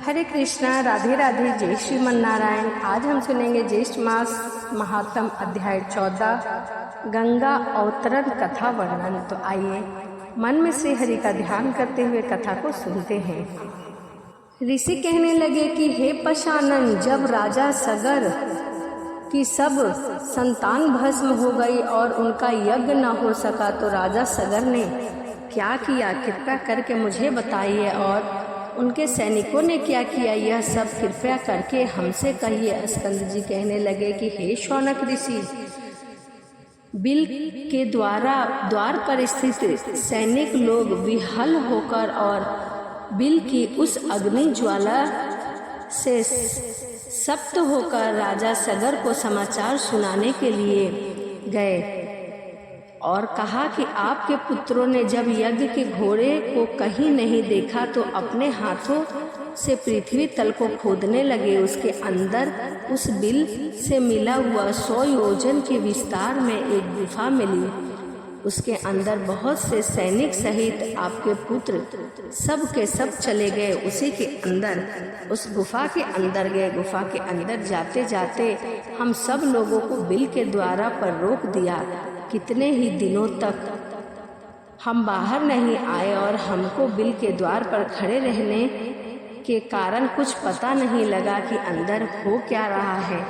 हरे कृष्णा, राधे राधे, जय श्रीमन नारायण। आज हम सुनेंगे ज्येष्ठ मास महात्म अध्याय 14 गंगा अवतरण कथा वर्णन। तो आइए मन में श्री हरि का ध्यान करते हुए कथा को सुनते हैं। ऋषि कहने लगे कि हे पशानन, जब राजा सगर की सब संतान भस्म हो गई और उनका यज्ञ न हो सका तो राजा सगर ने क्या किया, कृपया करके मुझे बताइए, और उनके सैनिकों ने क्या किया, यह सब कृपया करके हमसे कहिए। स्कंद जी कहने लगे कि हे शौनक ऋषि, बिल के द्वार पर स्थित सैनिक लोग विहल होकर और बिल की उस अग्नि ज्वाला से सप्त होकर राजा सगर को समाचार सुनाने के लिए गए और कहा कि आपके पुत्रों ने जब यज्ञ के घोड़े को कहीं नहीं देखा तो अपने हाथों से पृथ्वी तल को खोदने लगे। उसके अंदर उस बिल से मिला हुआ 100 योजन के विस्तार में एक गुफा मिली। उसके अंदर बहुत से सैनिक सहित आपके पुत्र सब के सब चले गए। उसी के अंदर उस गुफा के अंदर गए। गुफा के अंदर जाते जाते हम सब लोगों को बिल के द्वार पर रोक दिया। कितने ही दिनों तक हम बाहर नहीं आए और हमको बिल के द्वार पर खड़े रहने के कारण कुछ पता नहीं लगा कि अंदर हो क्या रहा है।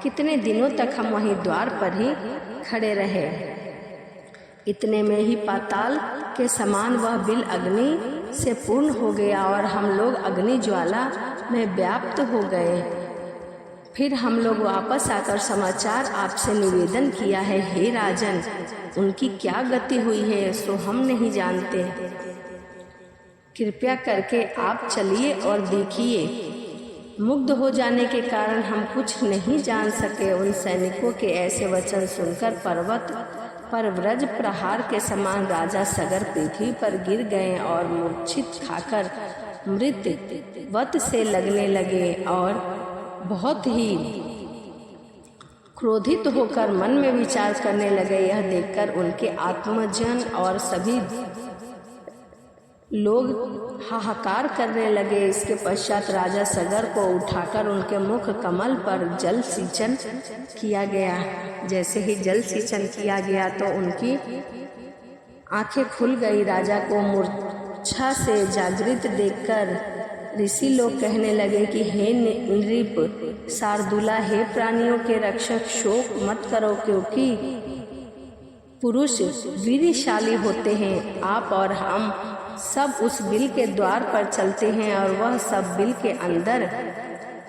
कितने दिनों तक हम वहीं द्वार पर ही खड़े रहे। इतने में ही पाताल के समान वह बिल अग्नि से पूर्ण हो गया और हम लोग अग्नि ज्वाला में व्याप्त हो गए। फिर हम लोग वापस आकर समाचार आपसे निवेदन किया है। हे राजन, उनकी क्या गति हुई है सो हम नहीं जानते। कृपया करके आप चलिए और देखिए। मुग्ध हो जाने के कारण हम कुछ नहीं जान सके। उन सैनिकों के ऐसे वचन सुनकर पर्वत पर वज्र प्रहार के समान राजा सगर पृथ्वी पर गिर गए और मूर्छित खाकर मृत वत से लगने लगे और बहुत ही क्रोधित होकर मन में विचार करने लगे। यह देखकर उनके आत्मजन और सभी लोग हाहाकार करने लगे। इसके पश्चात राजा सगर को उठाकर उनके मुख कमल पर जल सिंचन किया गया। जैसे ही जल सिंचन किया गया तो उनकी आंखें खुल गई। राजा को मूर्छा से जागृत देखकर ऋषि लोग कहने लगे कि हे नृप शार्दूला, हे प्राणियों के रक्षक, शोक मत करो, क्योंकि पुरुष वीरशाली होते हैं। आप और हम सब उस बिल के द्वार पर चलते हैं और वह सब बिल के अंदर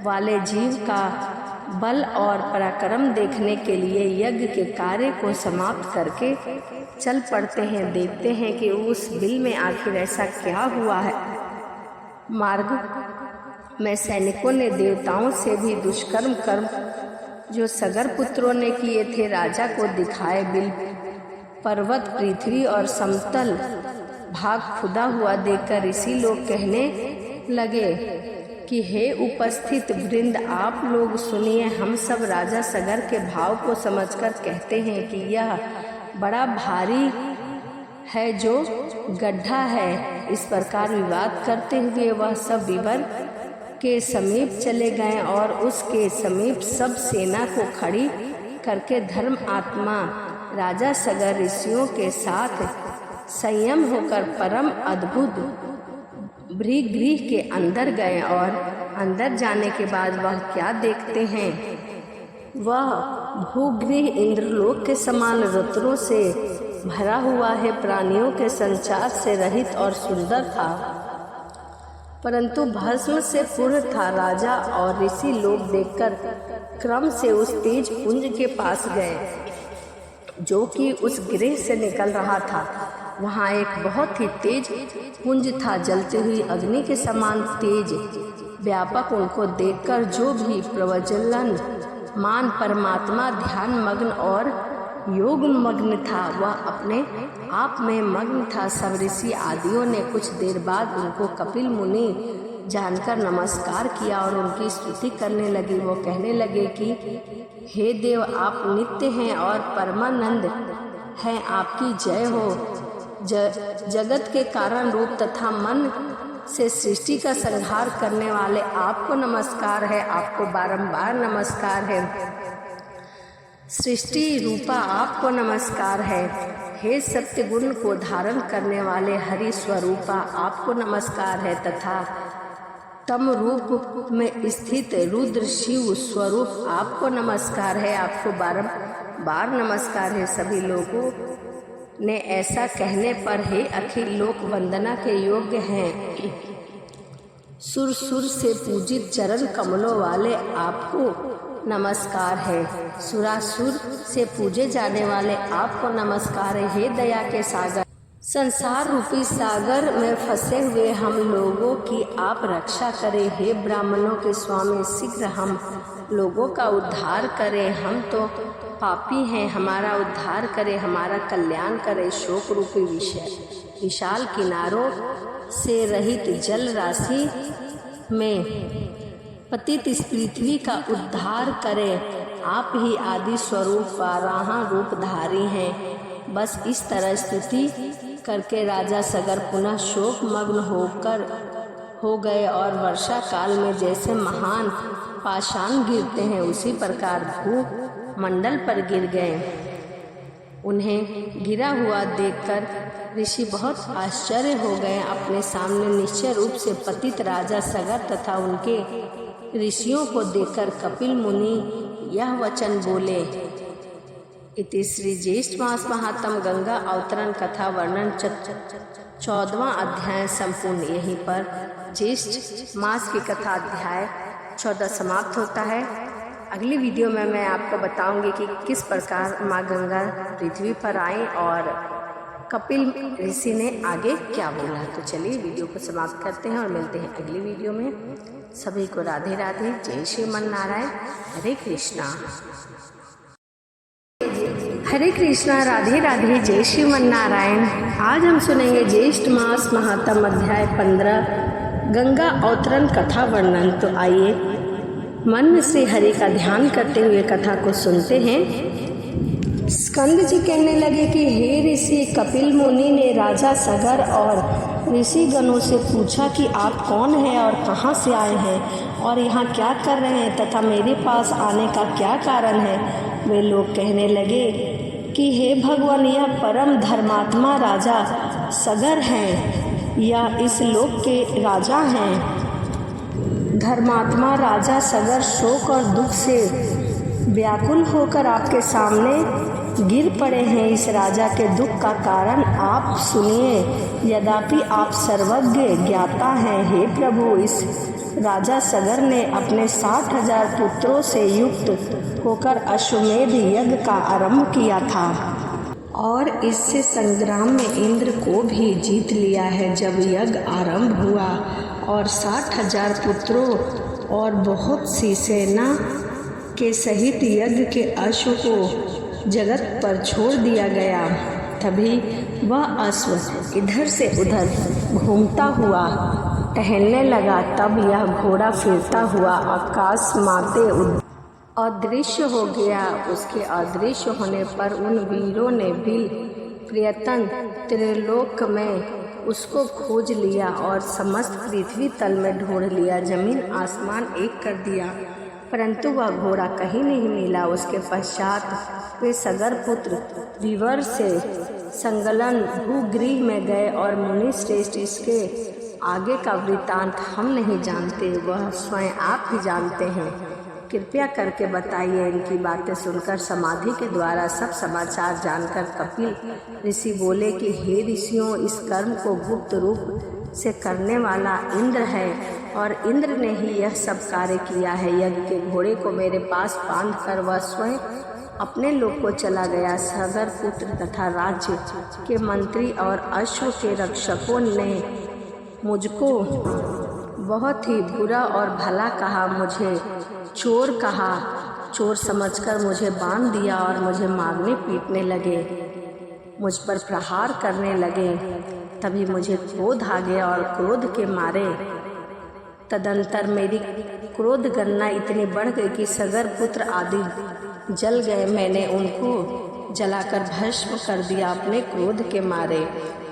वाले जीव का बल और पराक्रम देखने के लिए यज्ञ के कार्य को समाप्त करके चल पड़ते हैं। देखते हैं कि उस बिल में आखिर ऐसा क्या हुआ है। मार्ग में सैनिकों ने देवताओं से भी दुष्कर्म कर्म जो सगर पुत्रों ने किए थे राजा को दिखाए। बिल पर्वत, पृथ्वी और समतल भाग खुदा हुआ देखकर ऋषि लोग कहने लगे कि हे उपस्थित वृंद, आप लोग सुनिए। हम सब राजा सगर के भाव को समझकर कहते हैं कि यह बड़ा भारी है जो गड्ढा है। इस प्रकार विवाद करते हुए वह सब विवर के समीप चले गए और उसके समीप सब सेना को खड़ी करके धर्म आत्मा राजा सगर ऋषियों के साथ संयम होकर परम अद्भुत भृगृह के अंदर गए। और अंदर जाने के बाद वह क्या देखते हैं, वह भूगृह इंद्रलोक के समान रत्नों से भरा हुआ है, प्राणियों के संचार से रहित और सुंदर था, परंतु भस्म से पूर्ण था। राजा और ऋषि लोग देखकर क्रम से उस तेज पुंज के पास गए जो कि उस गृह से निकल रहा था। वहाँ एक बहुत ही तेज पुंज था, जलती हुई अग्नि के समान तेज व्यापक। उनको देखकर जो भी प्रवज्वलन मान परमात्मा ध्यान मग्न और योग मग्न था, वह अपने आप में मग्न था। सब ऋषि आदियों ने कुछ देर बाद उनको कपिल मुनि जानकर नमस्कार किया और उनकी स्तुति करने लगी। वो कहने लगे कि हे देव, आप नित्य हैं और परमानंद हैं, आपकी जय हो। जगत के कारण रूप तथा मन से सृष्टि का संहार करने वाले आपको नमस्कार है, आपको बारंबार नमस्कार है। सृष्टि रूपा आपको नमस्कार है। हे सत्य गुण को धारण करने वाले हरि स्वरूपा आपको नमस्कार है तथा तम रूप में स्थित रुद्र शिव स्वरूप आपको नमस्कार है, आपको बारंबार नमस्कार है। सभी लोगों ने ऐसा कहने पर हे अखिल लोक वंदना के योग्य हैं, सुर सुर से पूजित चरण कमलों वाले आपको नमस्कार है। सुरासुर से पूजे जाने वाले आपको नमस्कार है। हे दया के सागर, संसार रूपी सागर में फंसे हुए हम लोगों की आप रक्षा करें। हे ब्राह्मणों के स्वामी, शीघ्र हम लोगों का उद्धार करें। हम तो पापी हैं, हमारा उद्धार करें, हमारा कल्याण करें। शोक रूपी विशाल किनारों से रहित जल राशि में पतित इस पृथ्वी का उद्धार करें। आप ही आदि स्वरूप वाराह रूपधारी हैं। बस इस तरह स्तुति करके राजा सगर पुनः शोक मग्न हो गए और वर्षा काल में जैसे महान पाषाण गिरते हैं उसी प्रकार भू मंडल पर गिर गए। उन्हें गिरा हुआ देखकर ऋषि बहुत आश्चर्य हो गए। अपने सामने निश्चय रूप से पतित राजा सगर तथा उनके ऋषियों को देखकर कपिल मुनि यह वचन बोले। इति श्री ज्येष्ठ मास महात्म गंगा अवतरण कथा वर्णन 14वां अध्याय संपूर्ण। यहीं पर ज्येष्ठ मास की कथा अध्याय 14 समाप्त होता है। अगली वीडियो में मैं आपको बताऊंगी कि किस प्रकार माँ गंगा पृथ्वी पर आई और कपिल ऋषि ने आगे क्या बोला। तो चलिए वीडियो को समाप्त करते हैं और मिलते हैं अगली वीडियो में। सभी को राधे राधे, जय श्रीमन नारायण, हरे कृष्णा। हरे कृष्णा, राधे राधे, जय श्रीमन नारायण। आज हम सुनेंगे ज्येष्ठ मास महात्म अध्याय 15 गंगा अवतरण कथा वर्णन। तो आइए मन में श्री हरि का ध्यान करते हुए कथा को सुनते हैं। स्कंद जी कहने लगे कि हे ऋषि, कपिल मुनि ने राजा सगर और ऋषि गणों से पूछा कि आप कौन हैं और कहाँ से आए हैं और यहाँ क्या कर रहे हैं तथा मेरे पास आने का क्या कारण है। वे लोग कहने लगे कि हे भगवान, यह परम धर्मात्मा राजा सगर हैं या इस लोक के राजा हैं। धर्मात्मा राजा सगर शोक और दुख से व्याकुल होकर आपके सामने गिर पड़े हैं। इस राजा के दुख का कारण आप सुनिए, यद्यपि आप सर्वज्ञ ज्ञाता हैं। हे प्रभु, इस राजा सगर ने अपने 60,000 पुत्रों से युक्त होकर अश्वमेध यज्ञ का आरंभ किया था और इससे संग्राम में इंद्र को भी जीत लिया है। जब यज्ञ आरंभ हुआ और 60,000 पुत्रों और बहुत सी सेना के सहित यज्ञ के अश्व को जगत पर छोड़ दिया गया, तभी वह अश्व इधर से उधर घूमता हुआ टहलने लगा। तब यह घोड़ा फिरता हुआ आकाश माते अदृश्य हो गया। उसके अदृश्य होने पर उन वीरों ने भी प्रयत्न त्रिलोक में उसको खोज लिया और समस्त पृथ्वी तल में ढूंढ लिया, जमीन आसमान एक कर दिया, परंतु वह घोड़ा कहीं नहीं मिला। उसके पश्चात वे सगर पुत्र विवर से संगलन भूगृह में गए और मुनि श्रेष्ठ, इसके आगे का वृत्तांत हम नहीं जानते, वह स्वयं आप ही जानते हैं। कृपया करके बताइए। इनकी बातें सुनकर समाधि के द्वारा सब समाचार जानकर कपिल ऋषि बोले कि हे ऋषियों, इस कर्म को गुप्त रूप से करने वाला इंद्र है और इंद्र ने ही यह सब कार्य किया है। यज्ञ के घोड़े को मेरे पास बांध कर वह स्वयं अपने लोक को चला गया। सगर पुत्र तथा राज्य के मंत्री और अश्व के रक्षकों ने मुझको बहुत ही बुरा और भला कहा, मुझे चोर कहा, चोर समझकर मुझे बांध दिया और मुझे मारने पीटने लगे, मुझ पर प्रहार करने लगे। तभी मुझे क्रोध आ गया और क्रोध के मारे तदंतर मेरी क्रोध गणना इतनी बढ़ गई कि सगर पुत्र आदि जल गए। मैंने उनको जलाकर भस्म कर दिया अपने क्रोध के मारे।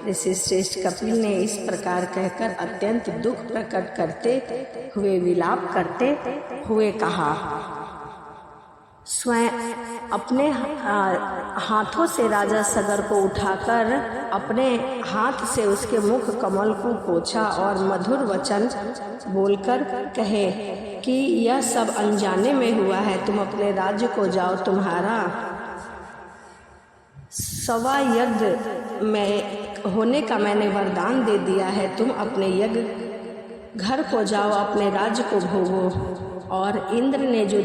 ऋषि श्रेष्ठ कपिल ने इस प्रकार कहकर अत्यंत दुख प्रकट करते हुए विलाप करते हुए कहा। स्वयं अपने हाथों से राजा सगर को उठाकर अपने हाथ से उसके मुख कमल को पोंछा और मधुर वचन बोलकर कहे कि यह सब अनजाने में हुआ है, तुम अपने राज्य को जाओ, तुम्हारा सवा यज्ञ में होने का मैंने वरदान दे दिया है, तुम अपने यज्ञ घर को जाओ, अपने राज्य को भोगो। और इंद्र ने जो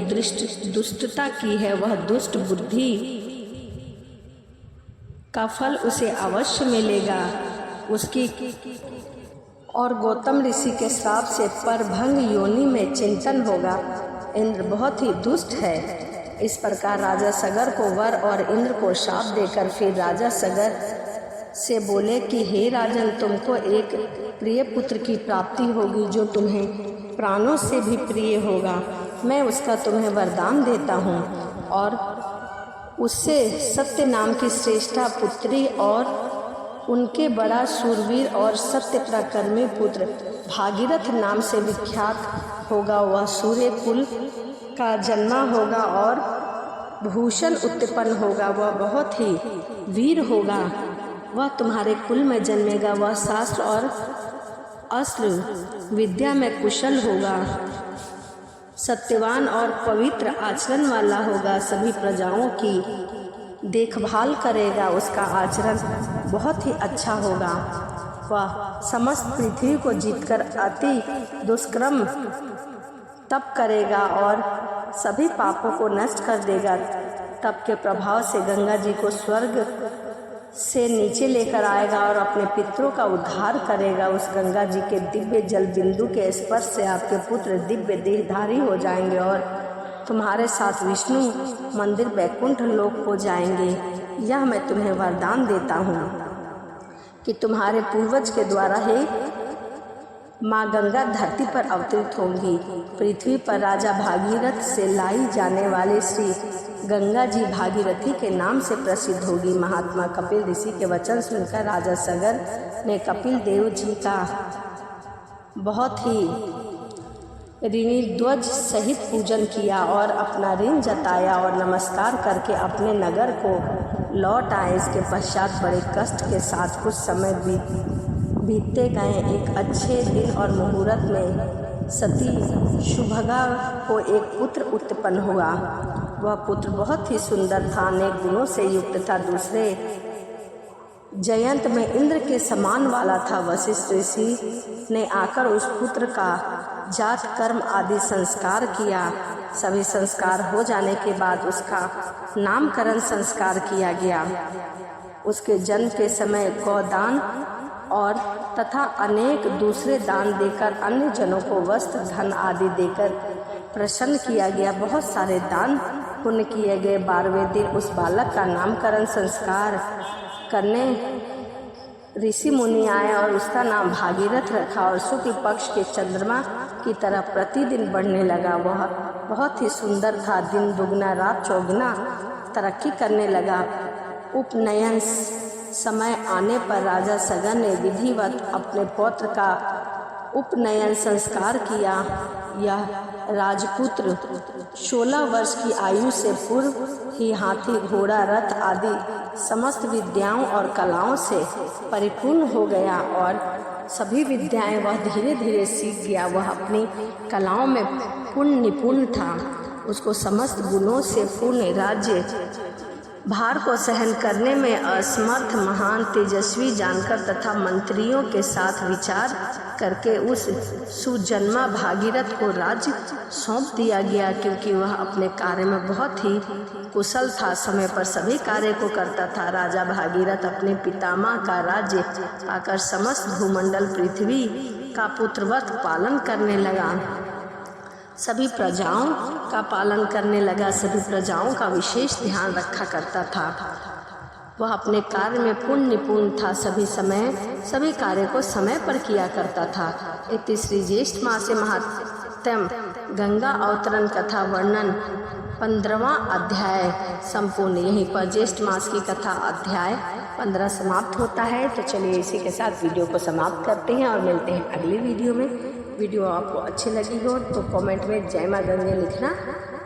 दुष्टता की है वह दुष्ट बुद्धि का फल उसे अवश्य मिलेगा। उसकी और गौतम ऋषि के श्राप से परभंग योनि में चिंतन होगा। इंद्र बहुत ही दुष्ट है। इस प्रकार राजा सगर को वर और इंद्र को शाप देकर फिर राजा सगर से बोले कि हे राजन, तुमको एक प्रिय पुत्र की प्राप्ति होगी जो तुम्हें प्राणों से भी प्रिय होगा। मैं उसका तुम्हें वरदान देता हूँ और उससे सत्य नाम की श्रेष्ठा पुत्री और उनके बड़ा शूरवीर और सत्य पराक्रमी पुत्र भागीरथ नाम से विख्यात होगा। वह सूर्य कुल का जन्मा होगा और भूषण उत्पन्न होगा। वह बहुत ही वीर होगा। वह तुम्हारे कुल में जन्मेगा। वह शास्त्र और अस्त्र विद्या में कुशल होगा, सत्यवान और पवित्र आचरण वाला होगा, सभी प्रजाओं की देखभाल करेगा। उसका आचरण बहुत ही अच्छा होगा। वह समस्त पृथ्वी को जीतकर अति दुष्कर्म तप करेगा और सभी पापों को नष्ट कर देगा। तप के प्रभाव से गंगा जी को स्वर्ग से नीचे लेकर आएगा और अपने पितरों का उद्धार करेगा। उस गंगा जी के दिव्य जल बिंदु के स्पर्श से आपके पुत्र दिव्य देहधारी हो जाएंगे और तुम्हारे साथ विष्णु मंदिर वैकुंठ लोक हो जाएंगे। यह मैं तुम्हें वरदान देता हूँ कि तुम्हारे पूर्वज के द्वारा ही माँ गंगा धरती पर अवतरित होंगी। पृथ्वी पर राजा भागीरथ से लाई जाने वाले श्री गंगा जी भागीरथी के नाम से प्रसिद्ध होगी। महात्मा कपिल ऋषि के वचन सुनकर राजा सगर ने कपिल देव जी का बहुत ही ऋणध्वज सहित पूजन किया और अपना ऋण जताया और नमस्कार करके अपने नगर को लौट आए। इसके पश्चात बड़े कष्ट के साथ कुछ समय बीतते गए। एक अच्छे दिन और मुहूर्त में सती शुभगा को एक पुत्र उत्पन्न हुआ। वह पुत्र बहुत ही सुंदर था, अनेक गुणों से युक्त था। दूसरे जयंत में इंद्र के समान वाला था। वशिष्ठ ऋषि ने आकर उस पुत्र का जात कर्म आदि संस्कार किया। सभी संस्कार हो जाने के बाद उसका नामकरण संस्कार किया गया। उसके जन्म के समय गौदान और तथा अनेक दूसरे दान देकर अन्य जनों को वस्त्र धन आदि देकर प्रसन्न किया गया। बहुत सारे दान पुण्य किए गए। 12वें दिन उस बालक का नामकरण संस्कार करने ऋषि मुनि आए और उसका नाम भागीरथ रखा और शुक्ल पक्ष के चंद्रमा की तरह प्रतिदिन बढ़ने लगा। वह बहुत ही सुंदर था। दिन दुगना रात चौगुना तरक्की करने लगा। उपनयन समय आने पर राजा सगर ने विधिवत अपने पौत्र का उपनयन संस्कार किया। यह राजपुत्र 16 वर्ष की आयु से पूर्व ही हाथी घोड़ा रथ आदि समस्त विद्याओं और कलाओं से परिपूर्ण हो गया और सभी विद्याएं वह धीरे धीरे सीख गया। वह अपनी कलाओं में पूर्ण निपुण था। उसको समस्त गुणों से पूर्ण राज्य भार को सहन करने में असमर्थ महान तेजस्वी जानकर तथा मंत्रियों के साथ विचार करके उस सुजन्मा भागीरथ को राज्य सौंप दिया गया, क्योंकि वह अपने कार्य में बहुत ही कुशल था, समय पर सभी कार्य को करता था। राजा भागीरथ अपने पितामह का राज्य पाकर समस्त भूमंडल पृथ्वी का पुत्रवत पालन करने लगा। सभी प्रजाओं का पालन करने लगा। सभी प्रजाओं का विशेष ध्यान रखा करता था। वह अपने कार्य में पूर्ण निपुण था। सभी कार्य को समय पर किया करता था। इति श्री ज्येष्ठ मासे महात्म गंगा अवतरण कथा वर्णन 15वां अध्याय संपूर्ण। यहीं पर ज्येष्ठ मास की कथा अध्याय 15 समाप्त होता है। तो चलिए इसी के साथ वीडियो को समाप्त करते हैं और मिलते हैं अगली वीडियो में। वीडियो आपको अच्छी लगी हो तो कमेंट में जय मां गंगे लिखना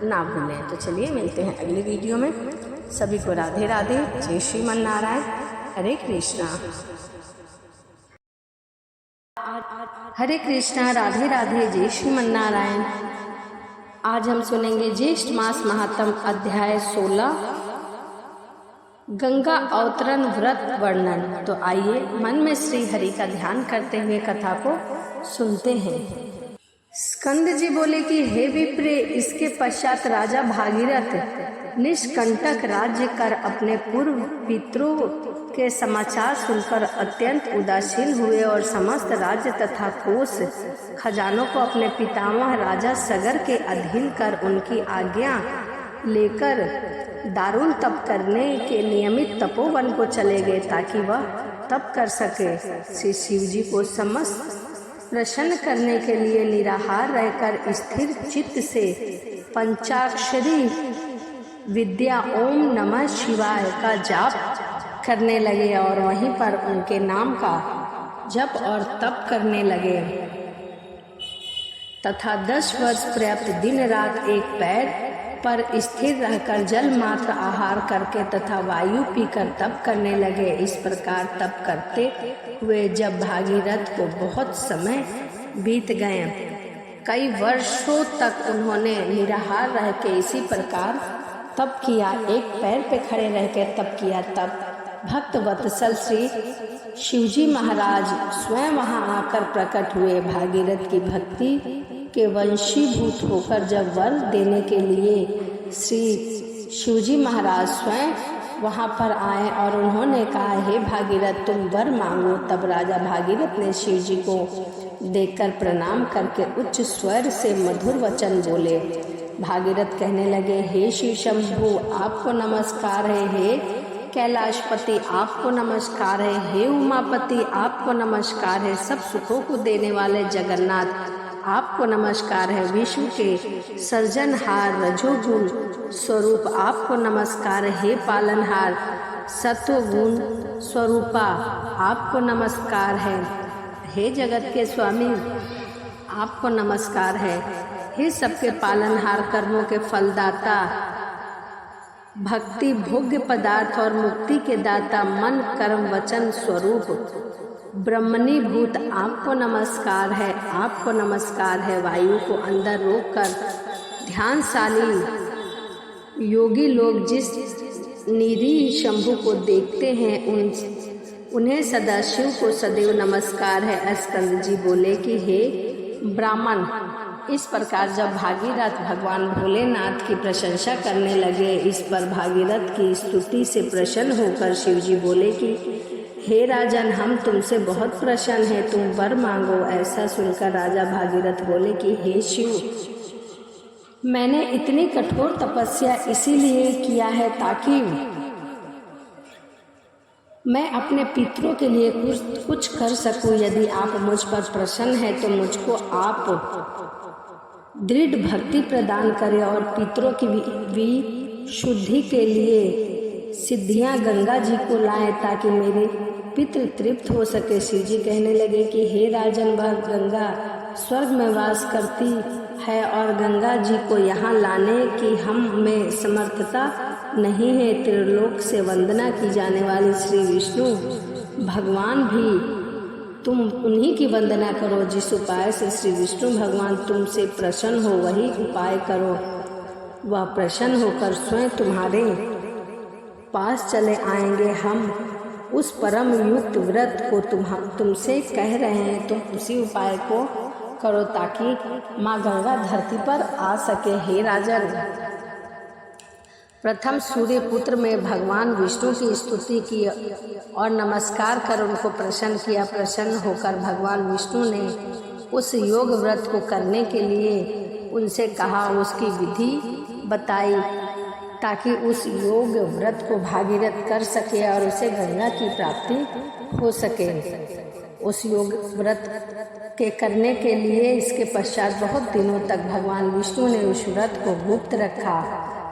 ना भूलें। तो चलिए मिलते हैं अगली वीडियो में। सभी को राधे राधे, जय श्रीमन नारायण, हरे कृष्णा। हरे कृष्णा, राधे राधे, जय श्रीमन नारायण। आज हम सुनेंगे ज्येष्ठ मास महात्म अध्याय 16 गंगा अवतरण व्रत वर्णन। तो आइए मन में श्री हरि का ध्यान करते हुए कथा को सुनते हैं। स्कंद जी बोले कि हे विप्रे, इसके पश्चात राजा भागीरथ निष्कंटक राज्य कर अपने पूर्व पितरों के समाचार सुनकर अत्यंत उदासीन हुए और समस्त राज्य तथा कोष खजानों को अपने पितामह राजा सगर के अधीन कर उनकी आज्ञा लेकर दारुण तप करने के नियमित तपोवन को चले गए ताकि वह तप कर सके। श्री शिव जी को समस्त प्रसन्न करने के लिए निराहार रहकर स्थिर चित्त से पंचाक्षरी विद्या ओम नमः शिवाय का जाप करने लगे और वहीं पर उनके नाम का जप और तप करने लगे तथा 10 वर्ष पर्याप्त दिन रात एक पैर पर स्थिर रहकर जल मात्र आहार करके तथा वायु पीकर तप करने लगे। इस प्रकार तप करते हुए जब भागीरथ को बहुत समय बीत गए, कई वर्षों तक उन्होंने निराहार रह के इसी प्रकार तप किया, एक पैर पे खड़े रह के तप किया। तब भक्त वत्सल श्री शिवजी महाराज स्वयं वहां आकर प्रकट हुए। भागीरथ की भक्ति के वंशीभूत होकर जब वर देने के लिए श्री शिवजी महाराज स्वयं वहां पर आए और उन्होंने कहा, हे भागीरथ तुम वर मांगो। तब राजा भागीरथ ने शिव जी को देखकर प्रणाम करके उच्च स्वर से मधुर वचन बोले। भागीरथ कहने लगे, हे शिव शंभु आपको नमस्कार है, हे कैलाशपति आपको नमस्कार है, हे उमापति आपको नमस्कार है, सब सुखों को देने वाले जगन्नाथ आपको नमस्कार है, विश्व के सर्जनहार रजोगुण स्वरूप आपको नमस्कार है, हे पालनहार सत्वगुण स्वरूपा आपको नमस्कार है, हे जगत के स्वामी आपको नमस्कार है, हे सबके पालनहार कर्मों के फलदाता भक्ति भोग्य पदार्थ और मुक्ति के दाता मन कर्म वचन स्वरूप ब्रह्मणी भूत आपको नमस्कार है, आपको नमस्कार है। वायु को अंदर रोककर ध्यानशाली योगी लोग जिस निरीह शंभु को देखते हैं उन्हें सदाशिव को सदैव नमस्कार है। स्कंद जी बोले कि हे ब्राह्मण, इस प्रकार जब भागीरथ भगवान भोलेनाथ की प्रशंसा करने लगे, इस पर भागीरथ की स्तुति से प्रसन्न होकर शिव जी बोले कि हे राजन, हम तुमसे बहुत प्रसन्न हैं, तुम वर मांगो। ऐसा सुनकर राजा भागीरथ बोले कि हे शिव, मैंने इतनी कठोर तपस्या इसीलिए किया है ताकि मैं अपने पितरों के लिए कुछ कर सकूं। यदि आप मुझ पर प्रसन्न हैं तो मुझको आप दृढ़ भक्ति प्रदान करें और पितरों की विशुद्धि के लिए सिद्धियां गंगा जी को लाएं ताकि मेरे पितृ तृप्त हो सके। शिव जी कहने लगे कि हे राजन, वह गंगा स्वर्ग में वास करती है और गंगा जी को यहाँ लाने की हम में समर्थता नहीं है। त्रिलोक से वंदना की जाने वाली श्री विष्णु भगवान भी तुम उन्हीं की वंदना करो। जिस उपाय से श्री विष्णु भगवान तुमसे प्रसन्न हो वही उपाय करो। वह प्रसन्न होकर स्वयं तुम्हारे पास चले आएंगे। हम उस परम युक्त व्रत को तुमसे कह रहे हैं, तुम उसी उपाय को करो ताकि माँ गंगा धरती पर आ सके। हे राजन, प्रथम सूर्य पुत्र में भगवान विष्णु की स्तुति की और नमस्कार कर उनको प्रसन्न किया। प्रसन्न होकर भगवान विष्णु ने उस योग व्रत को करने के लिए उनसे कहा, उसकी विधि बताई ताकि उस योग व्रत को भागीरथ कर सके और उसे गंगा की प्राप्ति हो सके। उस योग व्रत के करने के लिए इसके पश्चात बहुत दिनों तक भगवान विष्णु ने उस व्रत को गुप्त रखा,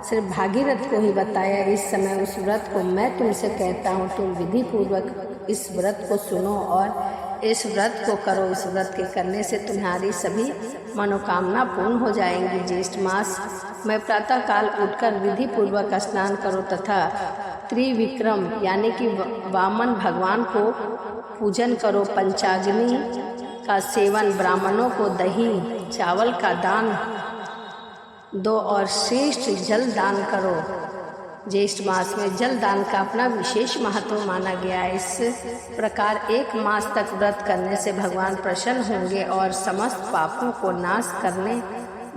सिर्फ भागीरथ को ही बताया। इस समय उस व्रत को मैं तुमसे कहता हूँ, तुम विधि पूर्वक इस व्रत को सुनो और इस व्रत को करो। इस व्रत के करने से तुम्हारी सभी मनोकामना पूर्ण हो जाएंगी। ज्येष्ठ मास में प्रातः काल उठकर विधि पूर्वक स्नान करो तथा त्रिविक्रम यानी कि वामन भगवान को पूजन करो। पंचाग्नि का सेवन, ब्राह्मणों को दही चावल का दान दो और श्रेष्ठ जल दान करो। ज्येष्ठ मास में जल दान का अपना विशेष महत्व माना गया है। इस प्रकार 1 मास तक व्रत करने से भगवान प्रसन्न होंगे और समस्त पापों को नाश करने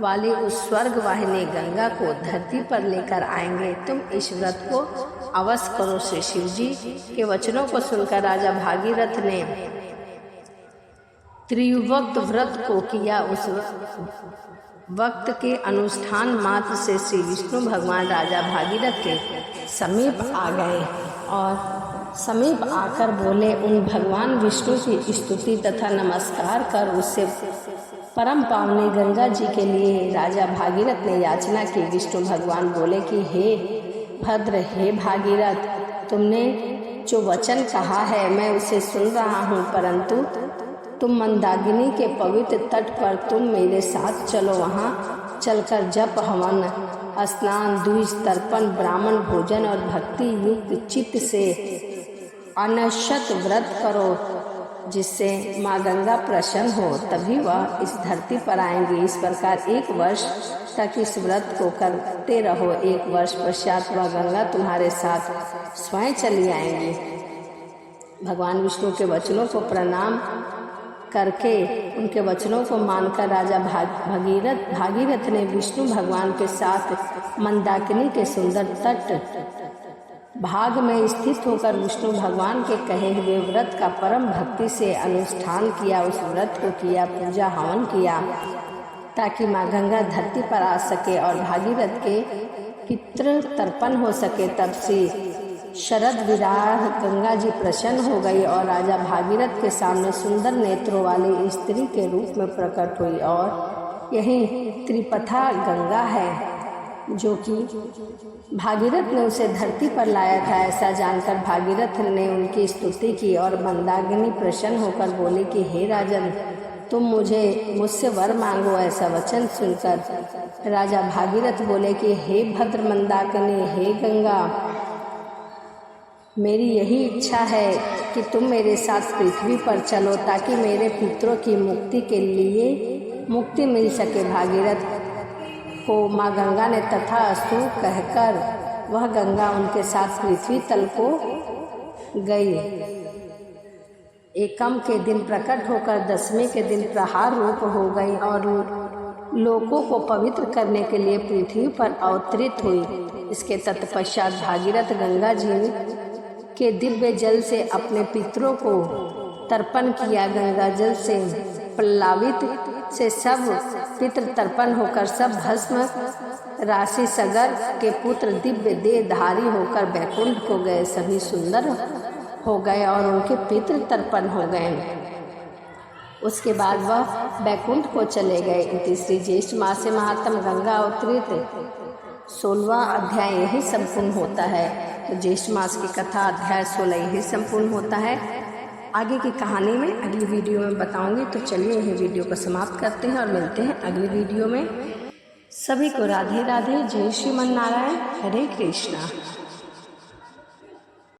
वाली उस स्वर्ग वाहिनी गंगा को धरती पर लेकर आएंगे। तुम इस व्रत को अवश्य करो। श्री शिव जी के वचनों को सुनकर राजा भागीरथ ने त्रिवक्त व्रत को किया। उस वक्त के अनुष्ठान मात्र से श्री विष्णु भगवान राजा भागीरथ के समीप आ गए और समीप आकर बोले, उन भगवान विष्णु की स्तुति तथा नमस्कार कर उससे परम पावनी गंगा जी के लिए राजा भागीरथ ने याचना की। विष्णु भगवान बोले कि हे भद्र, हे भागीरथ, तुमने जो वचन कहा है मैं उसे सुन रहा हूँ, परंतु तुम मंदाकिनी के पवित्र तट पर तुम मेरे साथ चलो। वहाँ चलकर जप, हवन, स्नान, द्विज, तर्पण, ब्राह्मण भोजन और भक्ति युक्त चित्त से अनशत व्रत करो, जिससे माँ गंगा प्रसन्न हो, तभी वह इस धरती पर आएंगी। इस प्रकार 1 वर्ष तक इस व्रत को करते रहो। 1 वर्ष पश्चात वह गंगा तुम्हारे साथ स्वयं चली आएंगी। भगवान विष्णु के वचनों को प्रणाम करके उनके वचनों को मानकर राजा भागीरथ ने विष्णु भगवान के साथ मंदाकिनी के सुंदर तट भाग में स्थित होकर विष्णु भगवान के कहे हुए व्रत का परम भक्ति से अनुष्ठान किया। उस व्रत को किया, पूजा हवन किया, ताकि माँ गंगा धरती पर आ सके और भागीरथ के पितृ तर्पण हो सके। तब से शरद विराह गंगा जी प्रसन्न हो गई और राजा भागीरथ के सामने सुंदर नेत्रों वाली स्त्री के रूप में प्रकट हुई। और यही त्रिपथा गंगा है जो कि भागीरथ ने उसे धरती पर लाया था। ऐसा जानकर भागीरथ ने उनकी स्तुति की और मंदाकिनी प्रसन्न होकर बोली कि हे राजन, तुम मुझसे वर मांगो। ऐसा वचन सुनकर राजा भागीरथ बोले कि हे भद्र मंदाकिनी, हे गंगा, मेरी यही इच्छा है कि तुम मेरे साथ पृथ्वी पर चलो, ताकि मेरे पितरों की मुक्ति के लिए मुक्ति मिल सके। भागीरथ को माँ गंगा ने तथास्तु कहकर वह गंगा उनके साथ पृथ्वी तल को गई। एकम के दिन प्रकट होकर 10वें के दिन प्रहार रूप हो गई और लोगों को पवित्र करने के लिए पृथ्वी पर अवतरित हुई। इसके तत्पश्चात भागीरथ गंगा जी के दिव्य जल से अपने पितरों को तर्पण किया। गंगा जल से प्लावित से सब पितृ तर्पण होकर सब भस्म राशि सगर के पुत्र दिव्य देहधारी होकर बैकुंठ को गए। सभी सुंदर हो गए और उनके पितृ तर्पण हो गए। उसके बाद वह बैकुंठ को चले गए। तीसरी ज्येष्ठ मास से महात्म गंगा अवतरित 16वां अध्याय यही संपूर्ण होता है। तो ज्येष्ठ मास की कथा अध्याय 16 यही संपूर्ण होता है। आगे की कहानी में अगली वीडियो में बताऊंगी। तो चलिए यही वीडियो को समाप्त करते हैं और मिलते हैं अगली वीडियो में। सभी को राधे राधे, जय श्रीमन नारायण, हरे कृष्णा।